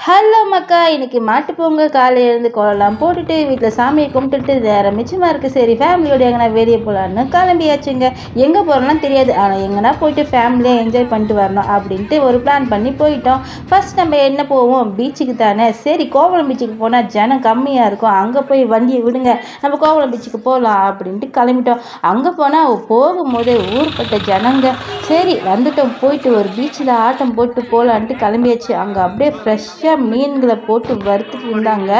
Hello மக்கா, இன்னைக்கு மாட்டு பொங்கல். காலையில் எழுந்து கோலம்லாம் போட்டுட்டு வீட்டில் சாமியை கும்பிட்டுட்டு நேரம் மிச்சமாக இருக்குது. சரி ஃபேமிலியோட எங்கன்னா வெளியே போகலான்னு கிளம்பியாச்சுங்க. எங்கே போகிறோம்லாம் தெரியாது, ஆனால் எங்கன்னா போயிட்டு ஃபேமிலியாக என்ஜாய் பண்ணிட்டு வரணும் அப்படின்ட்டு ஒரு பிளான் பண்ணி போயிட்டோம். ஃபர்ஸ்ட் நம்ம என்ன போவோம், பீச்சுக்கு தானே. சரி கோவளம் பீச்சுக்கு போனால் ஜனம் கம்மியாக இருக்கும், அங்கே போய் வண்டியை விடுங்க நம்ம கோவளம் பீச்சுக்கு போகலாம் அப்படின்ட்டு கிளம்பிட்டோம். அங்கே போனால் போகும்போதே ஊர்பட்ட ஜனங்க. சரி வந்துட்டோம், போயிட்டு ஒரு பீச்சில் ஆட்டம் போட்டு போகலான்ட்டு கிளம்பியாச்சு. அங்கே அப்படியே ஃப்ரெஷ்ஷாக மீன்களை போட்டு வறுத்துட்டு இருந்தாங்க.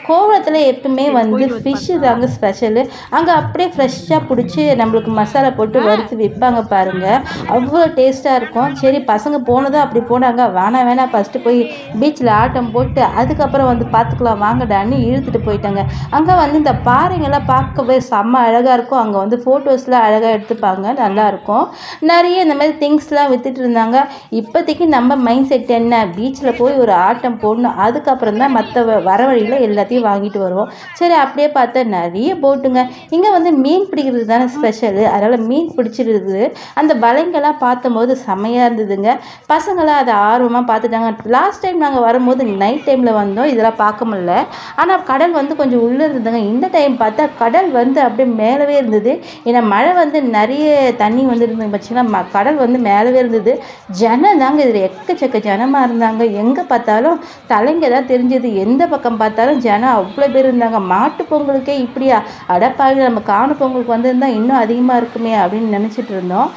கோவளத்தில் எப்பவுமே வந்து ஃபிஷ்ஷு தாங்க ஸ்பெஷலு. அங்கே அப்படியே ஃப்ரெஷ்ஷாக பிடிச்சி நம்மளுக்கு மசாலா போட்டு வறுத்து விற்பாங்க பாருங்கள், அவ்வளோ டேஸ்ட்டாக இருக்கும். சரி பசங்க போனதும் அப்படி போனாங்க, வேணாம் ஃபஸ்ட்டு போய் பீச்சில் ஆட்டம் போட்டு அதுக்கப்புறம் வந்து பார்த்துக்கலாம் வாங்கடான்னு இழுத்துட்டு போயிட்டாங்க. அங்கே வந்து இந்த பாறைங்கள்லாம் பார்க்கவே செம்ம அழகாக இருக்கும். அங்கே வந்து ஃபோட்டோஸ்லாம் அழகாக எடுத்துப்பாங்க, நல்லாயிருக்கும். நிறைய இந்த மாதிரி திங்ஸ்லாம் விற்றுட்டு இருந்தாங்க. இப்போதைக்கு நம்ம மைண்ட் செட் என்ன, பீச்சில் போய் ஒரு ஆட்டம் போடணும், அதுக்கப்புறம் தான் மற்ற வர வழியில் எல்லாத்தையும் வாங்கிட்டு வருவோம். சரி அப்படியே பார்த்தா நிறைய போட்டுங்க. இங்கே வந்து மீன் பிடிக்கிறது தானே ஸ்பெஷலு, அதனால் மீன் பிடிச்சிருக்குது. அந்த வலைங்கெல்லாம் பார்த்தம்போது செம்மையாக இருந்ததுங்க. பசங்களாம் அதை ஆர்வமாக பார்த்துட்டாங்க. லாஸ்ட் டைம் நாங்கள் வரும்போது நைட் டைமில் வந்தோம், இதெல்லாம் பார்க்க முடியல. ஆனால் கடல் வந்து கொஞ்சம் உள்ளே இருந்ததுங்க. இந்த டைம் பார்த்தா கடல் வந்து அப்படியே மேலவே இருந்தது. ஏன்னா மழை வந்து நிறைய தண்ணி வந்து இருந்தது பட்சம்னா கடல் வந்து மேலவே இருந்தது. ஜனம் தாங்க இதில் எக்கச்சக்க ஜனமாக இருந்தாங்க. எங்கே பார்த்தாலும் தலைங்க தான் தெரிஞ்சது, எந்த பக்கம் பார்த்தாலும் ஜனம் அவ்வளோ பேர் இருந்தாங்க. மாட்டு பொங்கலுக்கே இப்படியா, அடப்பாவி நம்ம காணு பொங்கலுக்கு வந்திருந்தா இன்னும் அதிகமாக இருக்குமே அப்படின்னு நினச்சிட்டு இருந்தோம்.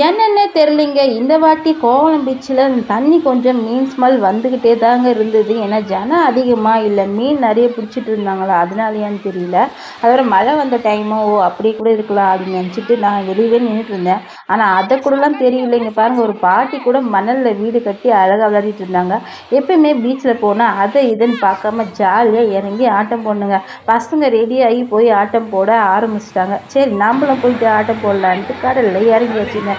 என்னென்ன தெரியலிங்க, இந்த வாட்டி கோவளம் பீச்சில் தண்ணி கொஞ்சம் மீன் ஸ்மெல் வந்துக்கிட்டே தாங்க இருந்தது. ஏன்னா ஜனம் அதிகமாக இல்லை, மீன் நிறைய பிடிச்சிட்டு இருந்தாங்களா அதனாலயான்னு தெரியல. அதோட மழை வந்த டைமோ அப்படி கூட இருக்கலாம் அப்படின்னு நினச்சிட்டு நான் வெளியவே நின்றுட்டு இருந்தேன். ஆனால் அதை கூடலாம் தெரியல. இங்கே பாருங்கள், ஒரு பாட்டி கூட மணலில் வீடு கட்டி அழகாக விளையாடிட்டு இருந்தாங்க. எப்பயுமே பீச்சில் போனால் அதை இதுன்னு பார்க்காம ஜாலியாக இறங்கி ஆட்டம் போடணுங்க. பசங்க ரெடியாகி போய் ஆட்டம் போட ஆரம்பிச்சிட்டாங்க. சரி நம்மளும் போயிட்டு ஆட்டம் போடலான்ட்டு கடலில் இறங்கி வச்சுங்க.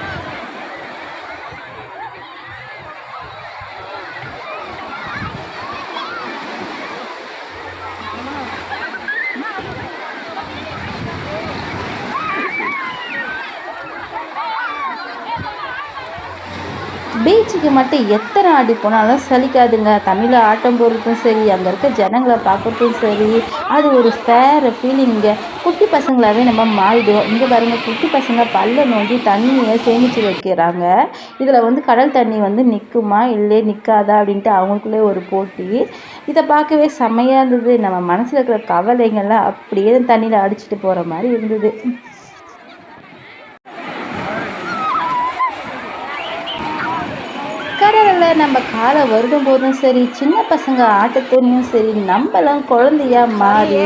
பீச்சுக்கு மட்டும் எத்தனை ஆடி போனாலும் சலிக்காதுங்க. தமிழில் ஆட்டம் போடுறதும் சரி, அங்கே இருக்க ஜனங்களை பார்க்குறதும் சரி, அது ஒரு வேறு ஃபீலிங்க. குட்டி பசங்களாகவே நம்ம மாறிடுவோம். இங்கே பாருங்கள், குட்டி பசங்க பல்ல நோண்டி தண்ணியை சேமித்து வைக்கிறாங்க. இதில் வந்து கடல் தண்ணி வந்து நிற்குமா இல்லை நிற்காதா அப்படின்ட்டு அவங்களுக்குள்ளே ஒரு போட்டி. இதை பார்க்கவே செம்மையாக இருந்தது. நம்ம மனசில் இருக்கிற கவலைங்கள்லாம் அப்படியே தண்ணியில் அடிச்சுட்டு போகிற மாதிரி இருந்தது. கடலில் நம்ம காலை வருடும் போதும் சரி, சின்ன பசங்க ஆட்டத்தோடையும் சரி, நம்மளாம் குழந்தையாக மாறி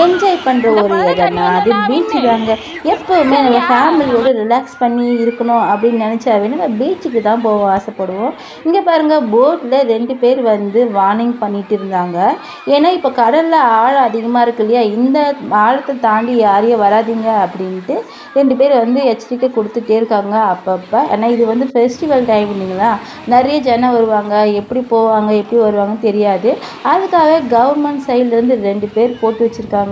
என்ஜாய் பண்ணுற ஒரு இடம்னா அது பீச்சு தாங்க. எப்போவுமே நம்ம ஃபேமிலியோடு ரிலாக்ஸ் பண்ணி இருக்கணும் அப்படின்னு நினச்சாவே நம்ம பீச்சுக்கு தான் போக ஆசைப்படுவோம். இங்கே பாருங்கள், போட்டில் 2 பேர் வந்து வார்னிங் பண்ணிட்டு இருந்தாங்க. ஏன்னா இப்போ கடலில் ஆழம் அதிகமாக இருக்கு இல்லையா, இந்த ஆழத்தை தாண்டி யாரையும் வராதிங்க அப்படின்ட்டு 2 பேர் வந்து எச்சரிக்கை கொடுத்துட்டே இருக்காங்க அப்பப்போ. ஏன்னா இது வந்து ஃபெஸ்டிவல் டைம் இல்லைங்களா, நிறைய ஜனம் வருவாங்க, எப்படி போவாங்க எப்படி வருவாங்கன்னு தெரியாது. அதுக்காக கவர்மெண்ட் சைட்லேருந்து 2 பேர் போட்டு வச்சுருக்காங்க.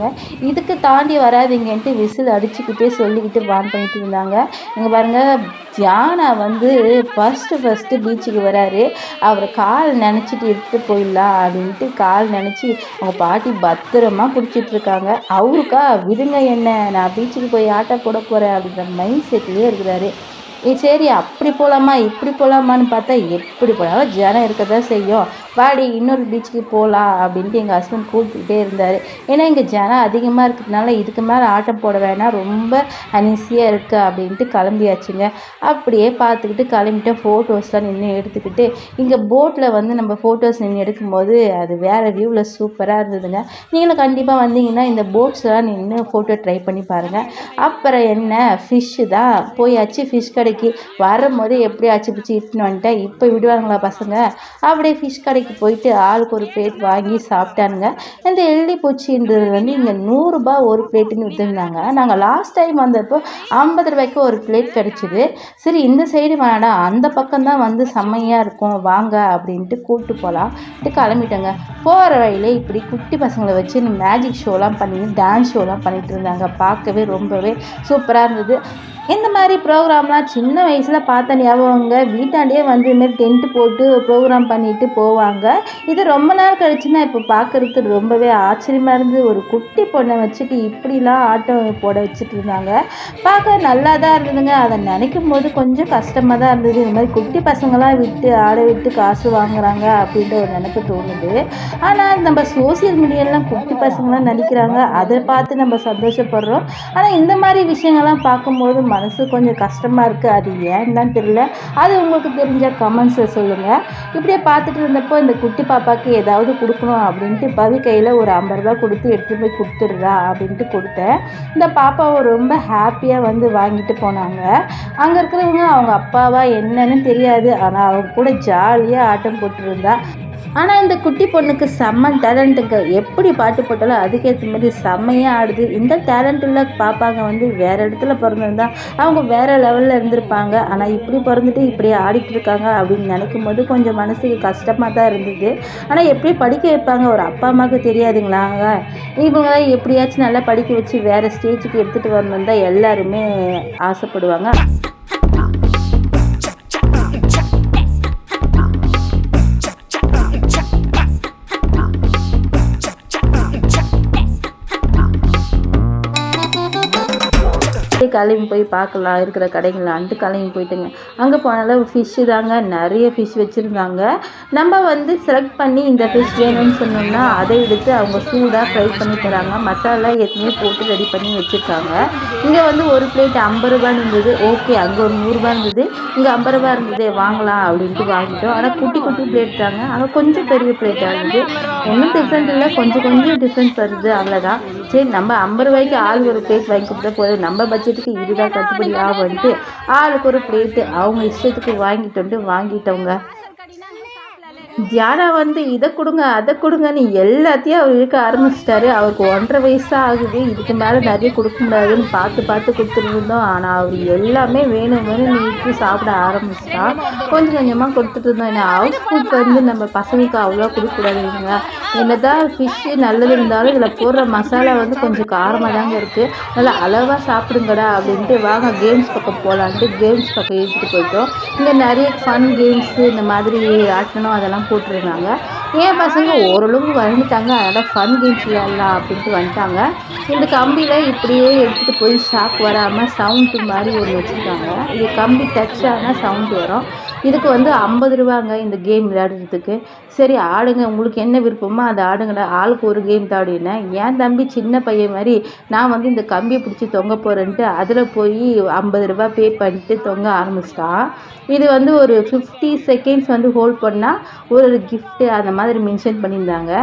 இதுக்கு தாண்டி வராதிங்கன்ட்டு விசில் அடிச்சுக்கிட்டே சொல்லிக்கிட்டு வான் பண்ணிட்டு இருந்தாங்க. இங்கே பாருங்கள், தியானா வந்து ஃபஸ்ட்டு பீச்சுக்கு வராரு. அவர் கால் நினச்சிட்டு எடுத்து போயிடலாம் அப்படின்ட்டு கால் நினச்சி அவங்க பாட்டி பத்திரமா பிடிச்சிட்ருக்காங்க. அவருக்கா விடுங்க என்ன, நான் பீச்சுக்கு போய் ஆட்டம் போட போகிறேன் அப்படின்ற மைண்ட் செட்லேயே இருக்கிறாரு. சரி அப்படி போகலாமா இப்படி போகலாமான்னு பார்த்தா எப்படி போனாலும் ஜனம் இருக்க தான் செய்யும். வாடி இன்னொரு பீச்சுக்கு போகலாம் அப்படின்ட்டு எங்கள் ஹஸ்பண்ட் கூப்பிட்டுக்கிட்டே இருந்தார். ஏன்னா இங்கே ஜனம் அதிகமாக இருக்கிறதுனால இதுக்கு மேலே ஆட்டம் போட வேணாம், ரொம்ப அனீஸியாக இருக்குது அப்படின்ட்டு கிளம்பியாச்சுங்க. அப்படியே பார்த்துக்கிட்டு கிளம்பிட்டு ஃபோட்டோஸ்லாம் நின்று எடுத்துக்கிட்டு, இங்கே போட்டில் வந்து நம்ம ஃபோட்டோஸ் நின்று எடுக்கும்போது அது வேறு வியூவில் சூப்பராக இருந்ததுங்க. நீங்களும் கண்டிப்பாக வந்தீங்கன்னா இந்த போட்ஸ்லாம் நின்று ஃபோட்டோ ட்ரை பண்ணி பாருங்கள். அப்புறம் என்ன, ஃபிஷ்ஷு தான் போயாச்சு. ஃபிஷ் கடைக்கு வரும்போது எப்படி அச்சு பிடிச்சி இட்டுன்னு வந்துட்டேன். இப்போ விடுவாங்களா பசங்க, அப்படியே ஃபிஷ் கடைக்கு போயிட்டு ஆளுக்கு ஒரு பிளேட் வாங்கி சாப்பிட்டானுங்க. இந்த எள்ளி பூச்சின்றது வந்து இங்கே 100 ரூபாய் ஒரு பிளேட்டுன்னு விற்றுருந்தாங்க. நாங்கள் லாஸ்ட் டைம் வந்தப்போ 50 ரூபாய்க்கு ஒரு பிளேட் கிடச்சிது. சரி இந்த சைடு வேணாடா, அந்த பக்கம் தான் வந்து செம்மையாக இருக்கும் வாங்க அப்படின்ட்டு கூப்பிட்டு போகலான்ட்டு கிளம்பிட்டேங்க. போகிற வழியிலே இப்படி குட்டி பசங்களை வச்சு மேஜிக் ஷோலாம் பண்ணி டான்ஸ் ஷோலாம் பண்ணிகிட்டு இருந்தாங்க. பார்க்கவே ரொம்பவே சூப்பராக இருந்தது. இந்த மாதிரி ப்ரோக்ராம்லாம் சின்ன வயசில் பார்த்த ஞாபகங்க. வீட்டாண்டே வந்து இதுமாரி டென்ட்டு போட்டு ப்ரோக்ராம் பண்ணிட்டு போவாங்க. இது ரொம்ப நாள் கழிச்சு நான் இப்போ பார்க்குறதுக்கு ரொம்பவே ஆச்சரியமாக இருந்தது. ஒரு குட்டி பொண்ணை வச்சுட்டு இப்படிலாம் ஆட்டம் போட வச்சுட்டு இருந்தாங்க. பார்க்க நல்லா தான் இருந்ததுங்க. அதை நினைக்கும் போது கொஞ்சம் கஷ்டமாக தான் இருந்தது. இந்த மாதிரி குட்டி பசங்களாம் விட்டு ஆட விட்டு காசு வாங்குறாங்க அப்படின்ற ஒரு நினைப்பு தோணுது. ஆனால் நம்ம சோசியல் மீடியாலாம் குட்டி பசங்களாம் நடிக்கிறாங்க, அதை பார்த்து நம்ம சந்தோஷப்படுறோம். ஆனால் இந்த மாதிரி விஷயங்கள்லாம் பார்க்கும்போது மனசு கொஞ்சம் கஷ்டமாக இருக்குது. அது ஏன்னு தான் தெரியல. அது உங்களுக்கு தெரிஞ்ச கமெண்ட்ஸில் சொல்லுங்கள். இப்படியே பார்த்துட்டு இருந்தப்போ இந்த குட்டி பாப்பாவுக்கு ஏதாவது கொடுக்கணும் அப்படின்ட்டு பவி கையில் ஒரு 50 ரூபா கொடுத்து எடுத்துகிட்டு போய் கொடுத்துடுறா அப்படின்ட்டு கொடுத்தேன். இந்த பாப்பாவை ரொம்ப ஹாப்பியாக வந்து வாங்கிட்டு போனாங்க. அங்கே இருக்கிறவங்க அவங்க அப்பாவா என்னன்னு தெரியாது, ஆனால் அவங்க கூட ஜாலியாக ஆட்டம் போட்டுருந்தா. ஆனால் இந்த குட்டி பொண்ணுக்கு செம்ம டேலண்ட்டுங்க. எப்படி பாட்டு போட்டாலும் அதுக்கேற்ற மாதிரி செம்மையாக ஆடுது. இந்த டேலண்ட் உள்ள பாப்பாங்க வந்து வேறு இடத்துல பிறந்திருந்தா அவங்க வேறு லெவலில் இருந்திருப்பாங்க. ஆனால் இப்படி பிறந்துட்டு இப்படி ஆடிட்டு இருக்காங்க அப்படின்னு நினைக்கும் போது கொஞ்சம் மனசுக்கு கஷ்டமாக தான் இருந்தது. ஆனால் எப்படி படிக்க வைப்பாங்க ஒரு அப்பா அம்மாவுக்கு தெரியாதுங்களாங்க. இவங்க எப்படியாச்சும் நல்லா படிக்க வச்சு வேறு ஸ்டேஜுக்கு எடுத்துகிட்டு வரணும் தான் எல்லாருமே ஆசைப்படுவாங்க. கிளம்பி போய் பார்க்கலாம் இருக்கிற கடைங்களான்ட்டு கிளம்பி போயிட்டுங்க. அங்கே போனாலும் ஃபிஷ்ஷு தாங்க, நிறைய ஃபிஷ் வச்சுருந்தாங்க. நம்ம வந்து செலக்ட் பண்ணி இந்த ஃபிஷ் வேணும்னு சொன்னோம்னா அதை எடுத்து அவங்க சூடாக ஃப்ரை பண்ணி தராங்க. மசாலா எத்தனையோ போட்டு ரெடி பண்ணி வச்சுருக்காங்க. இங்கே வந்து ஒரு பிளேட் 50 ரூபான்னு இருந்தது. ஓகே, அங்கே ஒரு 100 ரூபா இருந்தது, இங்கே 50 ரூபா இருந்தது, வாங்கலாம் அப்படின்ட்டு வாங்கிட்டோம். ஆனால் குட்டி குட்டி பிளேட் தாங்க, ஆனால் கொஞ்சம் பெரிய பிளேட்டாக இருந்தது. ஒன்றும் டிஃப்ரெண்ட் இல்லை, கொஞ்சம் டிஃப்ரெண்ட் வருது, அவ்வளோதான். சரி, நம்ம 50 ரூபாய்க்கு ஆள் ஒரு பிளேட் வாங்கி கொடுத்தா போதும், நம்ம பட்ஜெட்டுக்கு இதுதான் கட்டுப்படி ஆகும்ட்டு ஆளுக்கு ஒரு பிளேட்டு அவங்க இஷ்டத்துக்கு வாங்கிட்டோங்க. தியானா வந்து இதை கொடுங்க அதை கொடுங்கன்னு எல்லாத்தையும் அவர் இருக்க ஆரம்பிச்சிட்டாரு. அவருக்கு 1.5 வயசு தான் ஆகுது. இதுக்கு மேலே நிறைய கொடுக்க முடியாதுன்னு பார்த்து கொடுத்துருந்தோம். ஆனால் அவர் எல்லாமே வேணும் நீட்டு சாப்பிட ஆரம்பிச்சிட்டா. கொஞ்சமாக கொடுத்துட்டு இருந்தோம். ஏன்னா ஹவுஸ் ஃபுட் வந்து நம்ம பசங்களுக்கு அவ்வளோ கொடுக்கக்கூடாதுங்க. என்னதான் ஃபிஷ்ஷு நல்லது இருந்தாலும் இதில் போடுற மசாலா வந்து கொஞ்சம் காரமாக தாங்க இருக்குது. நல்லா அளவாக சாப்பிடுங்கடா அப்படின்ட்டு வாங்க கேம்ஸ் பக்கம் போகலான்ட்டு கேம்ஸ் பக்கம் இழுத்துட்டு போயிட்டோம். இங்கே நிறைய ஃபன் கேம்ஸு இந்த மாதிரி ஆட்டணும் அதெல்லாம் போட்டிருந்தாங்க. என் பசங்க ஓரளவுக்கு வளர்ந்துட்டாங்க, அதனால் ஃபன் கேம்ஸ் விளையாடலாம் அப்படின்ட்டு வந்துட்டாங்க. இந்த கம்பியில் இப்படியே எடுத்துகிட்டு போய் ஷாக் வராமல் சவுண்டு மாதிரி ஒரு வச்சுருக்காங்க. இது கம்பி டச் ஆனால் சவுண்டு வரும். இதுக்கு வந்து 50 ரூபாங்க இந்த கேம் விளையாடுறதுக்கு. சரி ஆடுங்க, உங்களுக்கு என்ன விருப்பமோ அதை ஆடுங்கடா, ஆளுக்கு ஒரு கேம் தாடினேன். என் தம்பி சின்ன பையன் மாதிரி நான் வந்து இந்த கம்பியை பிடிச்சி தொங்க போகிறேன்ட்டு அதில் போய் 50 ரூபா பே பண்ணிட்டு தொங்க ஆரம்பிச்சிட்டான். இது வந்து ஒரு 50 செகண்ட்ஸ் வந்து ஹோல்ட் பண்ணால் ஒரு கிஃப்ட்டு அந்த மாதிரி மென்ஷன் பண்ணியிருந்தாங்க.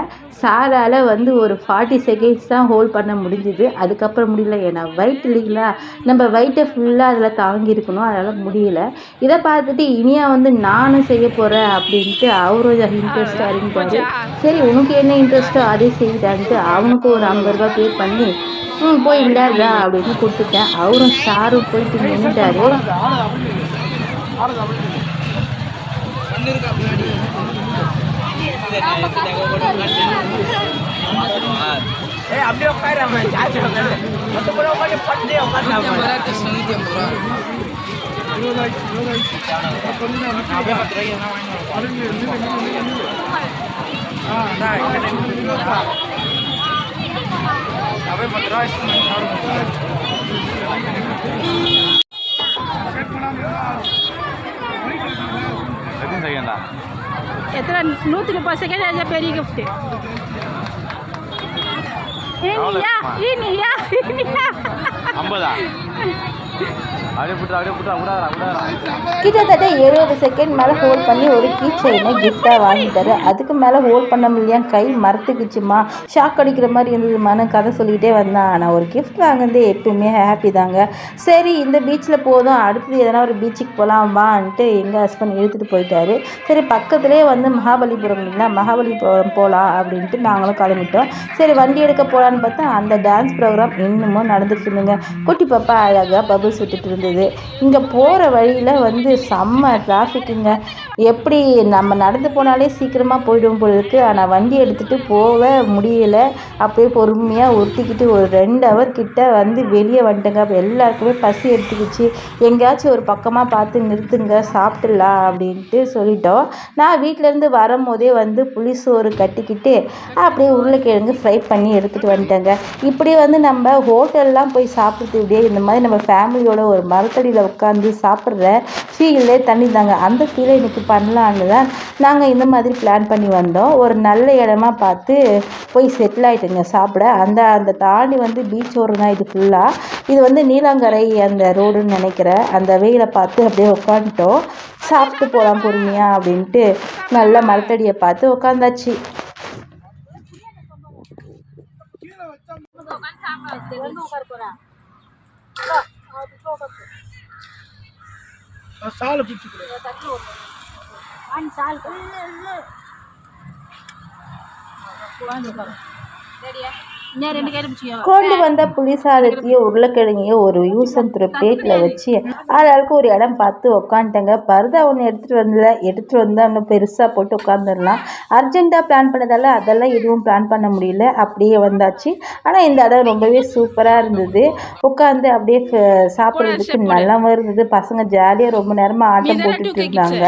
சாரால் வந்து ஒரு 40 செகண்ட்ஸ் தான் ஹோல்ட் பண்ண முடிஞ்சுது. அதுக்கப்புறம் முடியல, ஏன்னா வெயிட் இல்லைங்களா, நம்ம வெயிட்டை ஃபுல்லாக அதில் தாங்கியிருக்கணும், அதனால் முடியல. இதை பார்த்துட்டு இனியா வந்து நானும் செய்ய போகிறேன் அப்படின்ட்டு அவரும் இன்ட்ரெஸ்ட்டாக இருந்துட்டாரு. சரி உனக்கு என்ன இன்ட்ரெஸ்ட்டோ அதே செய்தான்ட்டு அவனுக்கும் ஒரு 50 ரூபா பே பண்ணி போய் விளையாடுறா அப்படின்னு கொடுத்துட்டேன். அவரும் ஷாரும் போயிட்டு நின்றுட்டாரு. அப்படியே எத்தனை 130 செகண்ட் பெரிய கிஃப்ட். கிட்டத்தட்ட 70 செகண்ட் மேலே ஹோல்ட் பண்ணி ஒரு கீ செயினை கிஃப்டாக வாங்கிட்டாரு. அதுக்கு மேலே ஹோல்ட் பண்ண முடியாது, கை மரத்துக்குச்சுமா, ஷாக் அடிக்கிற மாதிரி இருந்ததுமான கதை சொல்லிக்கிட்டே வந்தான். ஆனால் ஒரு கிஃப்ட் வாங்குறது எப்பவுமே ஹாப்பி தாங்க. சரி இந்த பீச்சில் போதும், அடுத்தது எதனா ஒரு பீச்சுக்கு போகலாம் வான்ட்டு எங்கள் ஹஸ்பண்ட் இழுத்துட்டு போயிட்டாரு. சரி பக்கத்துலேயே வந்து மகாபலிபுரம் இல்லைங்களா, மகாபலிபுரம் போகலாம் அப்படின்ட்டு நாங்களும் கிளம்பிட்டோம். சரி வண்டி எடுக்க போகலான்னு பார்த்தா அந்த டான்ஸ் ப்ரோக்ராம் இன்னமும் நடந்துட்டு இருந்துங்க. குட்டி பாப்பா அழகாக பபிள்ஸ் விட்டுட்டு இருந்தது. இருந்தது. இங்கே போகிற வழியில் வந்து செம்ம டிராஃபிக்குங்க. எப்படி நம்ம நடந்து போனாலே சீக்கிரமாக போயிடும் போல இருக்குது. ஆனால் வண்டி எடுத்துகிட்டு போக முடியலை. அப்படியே பொறுமையாக ஒருத்திக்கிட்டு ஒரு 2 ஹவர் கிட்ட வந்து வெளியே வந்துட்டேங்க. அப்போ எல்லாருக்குமே பசி எடுத்துக்கிச்சு. எங்கேயாச்சும் ஒரு பக்கமாக பார்த்து நிறுத்துங்க, சாப்பிட்டுலாம் அப்படின்ட்டு சொல்லிட்டோம். நான் வீட்டிலேருந்து வரும்போதே வந்து புளிசோறு கட்டிக்கிட்டு அப்படியே உருளைக்கிழங்கு ஃப்ரை பண்ணி எடுத்துகிட்டு வந்துட்டேங்க. இப்படி வந்து நம்ம ஹோட்டல்லாம் போய் சாப்பிட்றத விட இந்த மாதிரி நம்ம ஃபேமிலியோட ஒரு மரத்தடியில் உட்காந்து சாப்பிட்ற ஃபீல்லே தண்ணி தாங்க. அந்த ஃபீலை எனக்கு பண்ணலான்னு தான் நாங்கள் இந்த மாதிரி பிளான் பண்ணி வந்தோம். ஒரு நல்ல இடமா பார்த்து போய் செட்டில் ஆகிட்டுங்க சாப்பிட. அந்த தாண்டி வந்து பீச் ஓரம் தான் இது ஃபுல்லாக. இது வந்து நீலாங்கரை அந்த ரோடுன்னு நினைக்கிறேன். அந்த வெயிலை பார்த்து அப்படியே உட்காந்துட்டோம். சாப்பிட்டு போகலாம் பொறுமையாக அப்படின்ட்டு நல்ல மரத்தடியை பார்த்து உட்காந்தாச்சு. கொண்டு வந்த புளிசாதத்தையும் உருளைக்கிழங்கையும் ஒரு யூஸ் அண்ட் த்ரோ பிளேட்டில் வச்சு ஆளாளுக்கு ஒரு இடம் பார்த்து உட்காந்துட்டேங்க. பருதா ஒன்று எடுத்துகிட்டு வந்தால் இன்னும் பெருசாக போட்டு உட்காந்துடலாம். அர்ஜென்ட்டாக பிளான் பண்ணதால் அதெல்லாம் எதுவும் பிளான் பண்ண முடியல. அப்படியே வந்தாச்சு. ஆனால் இந்த இடம் ரொம்பவே சூப்பராக இருந்தது. உட்காந்து அப்படியே சாப்பிட்றதுக்கு நல்லாவும் இருந்தது. பசங்க ஜாலியாக ரொம்ப நேரமாக ஆட்டம் போட்டுட்டு இருந்தாங்க.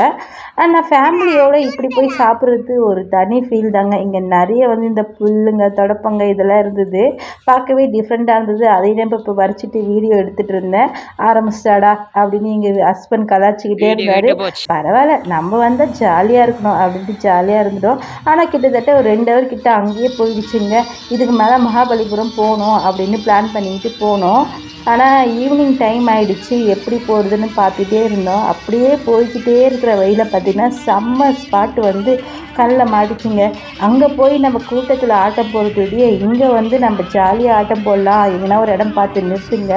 ஆனால் ஃபேமிலியோடு இப்படி போய் சாப்பிட்றது ஒரு தனி ஃபீல் தாங்க. இங்கே நிறைய வந்து இந்த புல்லுங்க தொடப்பங்க இதெல்லாம் இருந்தது. பார்க்கவே டிஃப்ரெண்ட்டாக இருந்தது. அதையும் இப்போ பறிச்சுட்டு வீடியோ எடுத்துகிட்டு இருந்தேன். ஆரம்பிச்சிட்டாடா அப்படின்னு எங்கள் ஹஸ்பண்ட் கலாச்சிக்கிட்டே இருந்தார். பரவாயில்ல, நம்ம வந்தால் ஜாலியாக இருக்கணும் அப்படின்ட்டு ஜாலியாக இருந்துட்டோம். ஆனால் கிட்டத்தட்ட ஒரு 2 ஹவர் கிட்ட அங்கேயே போயிடுச்சுங்க. இதுக்கு மேலே மகாபலிபுரம் போகணும் அப்படின்னு பிளான் பண்ணிக்கிட்டு போனோம். ஆனால் ஈவினிங் டைம் ஆகிடுச்சு. எப்படி போகிறதுன்னு பார்த்துட்டே இருந்தோம். அப்படியே போய்கிட்டே இருக்கிற வழியில் பார்த்திங்கன்னா செம்ம ஸ்பாட்டு வந்து கண்ணில் மாட்டிச்சுங்க. அங்கே போய் நம்ம கூட்டத்தில் ஆட்டம் போடுறதுடைய இங்கே வந்து நம்ம ஜாலியாக ஆட்டம் போடலாம், எங்கன்னா ஒரு இடம் பார்த்து நிறுத்துங்க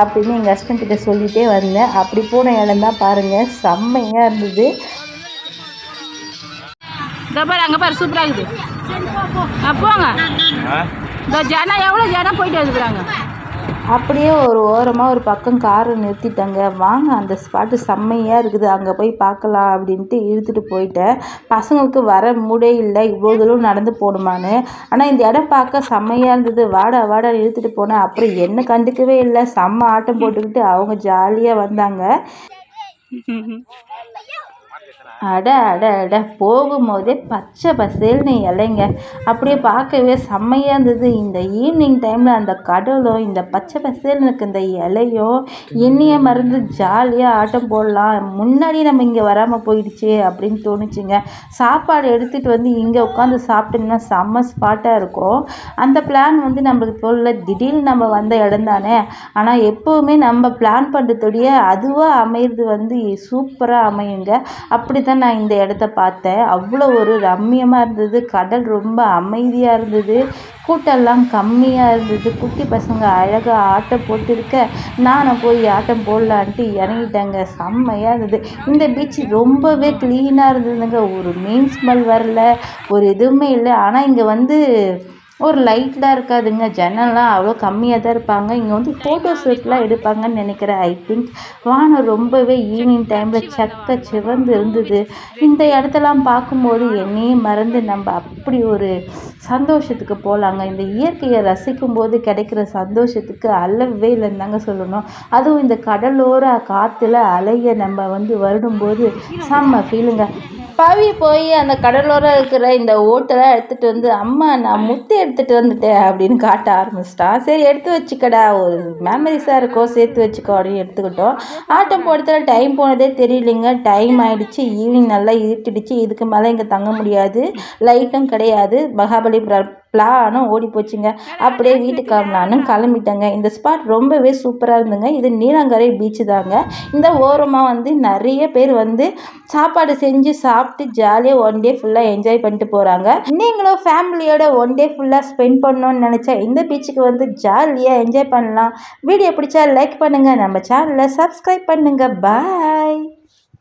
அப்படின்னு எங்கள் ஹஸ்பண்ட் கிட்ட சொல்லிகிட்டே வந்தேன். அப்படி போன இடம் தான் பாருங்கள், செம்மையாக இருந்தது. அங்கே பாரு சூப்பராக இருக்குது. போங்க, இந்த ஜனம் எவ்வளோ ஜனம் போயிட்டு வந்துக்கிறாங்க. அப்படியே ஒரு ஓரமாக ஒரு பக்கம் காரை நிறுத்திட்டாங்க. வாங்க, அந்த ஸ்பாட்டு செம்மையாக இருக்குது, அங்கே போய் பார்க்கலாம் அப்படின்ட்டு இழுத்துட்டு போயிட்டேன். பசங்களுக்கு வர மூடே இல்லை, இவ்வளோ தூரம் நடந்து போகணுமான்னு. ஆனால் இந்த இடம் பார்க்க செம்மையாக இருந்தது. வாடா இழுத்துட்டு போனேன். அப்புறம் என்ன கண்டுக்கவே இல்லை. செம்ம ஆட்டம் போட்டுக்கிட்டு அவங்க ஜாலியாக வந்தாங்க. அட போகும்போதே பச்சை பசேல்னு இலைங்க. அப்படியே பார்க்கவே செம்மையாக இருந்தது. இந்த ஈவினிங் டைமில் அந்த கடலும் இந்த பச்சை பசேல்னுக்கு இந்த இலையும் எண்ணெயை மறந்து ஜாலியாக ஆட்டம் போடலாம். முன்னாடி நம்ம இங்கே வராமல் போயிடுச்சு அப்படின்னு தோணுச்சுங்க. சாப்பாடு எடுத்துகிட்டு வந்து இங்கே உட்காந்து சாப்பிட்டோம்னா செம்ம ஸ்பாட்டாக இருக்கும். அந்த பிளான் வந்து நம்மளுக்கு தோல்ல திடீர்னு நம்ம வந்த இடம் தானே. ஆனால் எப்போவுமே நம்ம பிளான் பண்ணுறதுடைய அதுவாக அமையிறது வந்து சூப்பராக அமையுங்க. அப்படி தான் நான் இந்த இடத்த பார்த்தேன். அவ்வளோ ஒரு ரம்மியமாக இருந்தது. கடல் ரொம்ப அமைதியாக இருந்தது. கூட்டம்லாம் கம்மியாக இருந்தது. குட்டி பசங்க அழகாக ஆட்டம் போட்டுருக்க நானும் போய் ஆட்டம் போடலான்ட்டு இறங்கிட்டேங்க. செம்மையாக இருந்தது. இந்த பீச் ரொம்பவே க்ளீனாக இருந்ததுங்க. ஒரு மீன் ஸ்மெல் வரல, ஒரு எதுவுமே இல்லை. ஆனால் இங்கே வந்து ஒரு லைட்லாம் இருக்காதுங்க. ஜன்னல்லாம் அவ்வளோ கம்மியாக தான் இருப்பாங்க. இங்கே வந்து ஃபோட்டோ ஷூட்லாம் எடுப்பாங்கன்னு நினைக்கிறேன். ஐ திங்க் வானம் ரொம்பவே ஈவினிங் டைமில் சக்க சிவந்து இருந்தது. இந்த இடத்தெல்லாம் பார்க்கும்போது என்னையே மறந்து நம்ம அப்படி ஒரு சந்தோஷத்துக்கு போகலாங்க. இந்த இயற்கையை ரசிக்கும் போது கிடைக்கிற சந்தோஷத்துக்கு அளவே இல்லைன்னு தாங்க சொல்லணும். அதுவும் இந்த கடலோர காற்றுல அலைய நம்ம வந்து வருடும்போது செம்ம ஃபீலுங்க. பவி போய் அந்த கடலோரம் இருக்கிற இந்த ஓட்டெல்லாம் எடுத்துகிட்டு வந்து அம்மா நான் முட்டை எடுத்துகிட்டு வந்துட்டேன் அப்படின்னு காட்ட ஆரம்பிச்சிட்டான். சரி எடுத்து வச்சுக்கடா, ஒரு மெமரிஸாக இருக்கும், சேர்த்து வச்சுக்கோ அப்படின்னு எடுத்துக்கிட்டோம். ஆட்டம் போடுறதுல டைம் போனதே தெரியலைங்க. டைம் ஆகிடுச்சு. ஈவினிங் நல்லா இருட்டிடுச்சு. இதுக்கு மேலே இங்கே தங்க முடியாது. லைட்டும் கிடையாது. மகாபலிபுரம் பிளானும் ஓடி போச்சுங்க. அப்படியே வீட்டுக்கு கிளம்பிட்டேங்க. இந்த ஸ்பாட் ரொம்பவே சூப்பராக இருந்துங்க. இது நீலாங்கரை பீச்சு தாங்க. இந்த ஓரமாக வந்து நிறைய பேர் வந்து சாப்பாடு செஞ்சு சாப்பிட்டு ஜாலியாக 1 டே ஃபுல்லாக என்ஜாய் பண்ணிட்டு போகிறாங்க. நீங்களும் ஃபேமிலியோட 1 டே ஃபுல்லாக ஸ்பெண்ட் பண்ணணும்னு நினச்சா இந்த பீச்சுக்கு வந்து ஜாலியாக என்ஜாய் பண்ணலாம். வீடியோ பிடிச்சா லைக் பண்ணுங்கள், நம்ம சேனலை சப்ஸ்கிரைப் பண்ணுங்கள். பாய்.